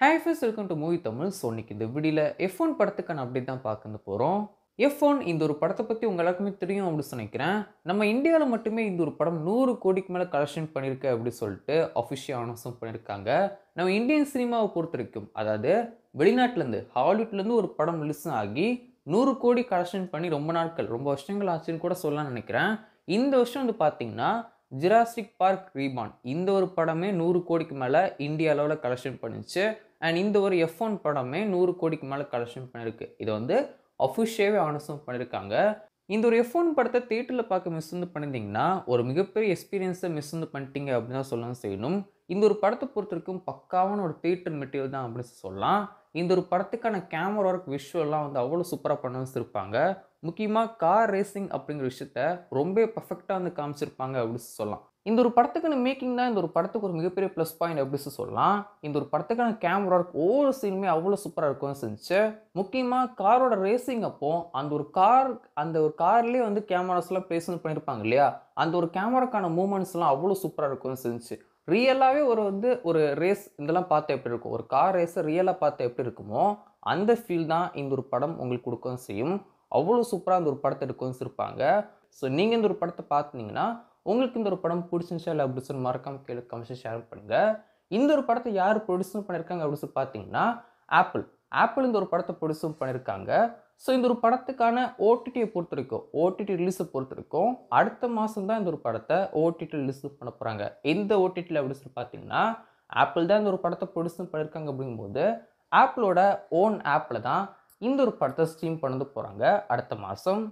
Hi friends, welcome to movie Tamil. So இன்னைக்கு இந்த வீடியோல F1 படத்துக்கான அப்டேட் தான் பார்க்க போகிறோம். F1 இந்த ஒரு படத்தை பற்றி உங்க எல்லாருக்குமே தெரியும் அப்படின்னு நினைக்கிறேன். நம்ம இந்தியாவில் மட்டுமே இந்த ஒரு படம் 100 கோடிக்கு மேலே கலெக்ஷன் பண்ணியிருக்கு அப்படின்னு சொல்லிட்டு அஃபிஷியல் அனௌன்ஸும் பண்ணியிருக்காங்க. நம்ம இந்தியன் சினிமாவை பொறுத்த வரைக்கும், அதாவது வெளிநாட்டிலேருந்து ஹாலிவுட்லேருந்து ஒரு படம் ரிலீஸ் ஆகி 100 கோடி கலெக்ஷன் பண்ணி ரொம்ப நாட்கள், ரொம்ப வருஷங்கள் ஆச்சுன்னு கூட சொல்லலாம்னு நினைக்கிறேன். இந்த வருஷம் வந்து பார்த்தீங்கன்னா ஜுராசிக் பார்க் ரீபான் இந்த ஒரு படமே 100 கோடிக்கு மேலே இந்திய அளவில் கலெக்ஷன் பண்ணிச்சு. அண்ட் இந்த ஒரு F1 படமே 100 கோடிக்கு மேலே கலெக்ஷன் பண்ணியிருக்கு. இதை வந்து அஃபிஷியலாகவே அனௌன்ஸும் பண்ணியிருக்காங்க. இந்த ஒரு F1 படத்தை தியேட்டரில் பார்க்க மிஸ் வந்து பண்ணியிருந்தீங்கன்னா ஒரு மிகப்பெரிய எக்ஸ்பீரியன்ஸை மிஸ் வந்து பண்ணிட்டீங்க அப்படின்னு தான் சொல்லலாம் செய்யணும். இந்த ஒரு படத்தை பொறுத்த வரைக்கும் பக்காவான ஒரு தியேட்டர் மெட்டீரியல் தான் அப்படின்னு சொல்லலாம். இந்த ஒரு படத்துக்கான கேமரா ஒர்க் விஷுவல்லாம் வந்து அவ்வளோ சூப்பராக பண்ண வச்சுருப்பாங்க. முக்கியமாக கார் ரேசிங் அப்படிங்கிற விஷயத்த ரொம்ப பர்ஃபெக்டாக வந்து காமிச்சிருப்பாங்க அப்படின்னு சொல்லலாம். இந்த ஒரு படத்துக்கான மேக்கிங் தான் இந்த ஒரு படத்துக்கு ஒரு மிகப்பெரிய ப்ளஸ் பாயிண்ட் அப்படின்னு சொல்லலாம். இந்த ஒரு படத்துக்கான கேமரா ஒர்க் ஒவ்வொரு சீனுமே அவ்வளோ சூப்பராக இருக்கும் செஞ்சு. முக்கியமாக காரோட ரேசிங் அப்போ அந்த ஒரு கார்லேயே வந்து கேமராஸ்லாம் ப்ளேஸ் பண்ணியிருப்பாங்க இல்லையா, அந்த ஒரு கேமராக்கான மூமெண்ட்ஸ்லாம் அவ்வளோ சூப்பராக இருக்கும் செஞ்சு. ரியலாகவே ஒரு ரேஸ் இதெல்லாம் பார்த்தா எப்படி இருக்கும், ஒரு கார் ரேஸை ரியலாக பார்த்தா எப்படி இருக்குமோ அந்த ஃபீல் தான் இந்த ஒரு படம் உங்களுக்கு கொடுக்கவும் செய்யும். அவ்வளோ சூப்பராக இந்த ஒரு படத்தை எடுக்கவும் இருப்பாங்க. ஸோ நீங்கள் இந்த ஒரு படத்தை பார்த்தீங்கன்னா உங்களுக்கு இந்த ஒரு படம் பிடிச்சிருந்துச்சா இல்லை அப்படி சொல்லி மறக்காம கீழே கமெண்ட்ஸ் ஷேர் பண்ணுங்கள். இந்த ஒரு படத்தை யார் ப்ரொடியூஸும் பண்ணியிருக்காங்க அப்படின்னு சொல்லி பார்த்தீங்கன்னா ஆப்பிள் இந்த ஒரு படத்தை ப்ரொடியூஸும் பண்ணியிருக்காங்க. ஸோ இந்த ஒரு படத்துக்கான ஓடிடியை பொறுத்த வரைக்கும், ஓடிடி ரிலீஸை பொறுத்த வரைக்கும் அடுத்த மாதம் தான் இந்த ஒரு படத்தை ஓடிடி ரிலீஸ் பண்ண போகிறாங்க. எந்த ஓடிடியில் அப்படின்னு சொல்லி பார்த்தீங்கன்னா ஆப்பிள் தான் இந்த ஒரு படத்தை ப்ரொடியூஸும் பண்ணியிருக்காங்க. அப்படிங்கும்போது ஆப்பிளோட ஓன் ஆப்பில் தான் இந்த ஒரு படத்தை ஸ்ட்ரீம் பண்ண போகிறாங்க அடுத்த மாதம்.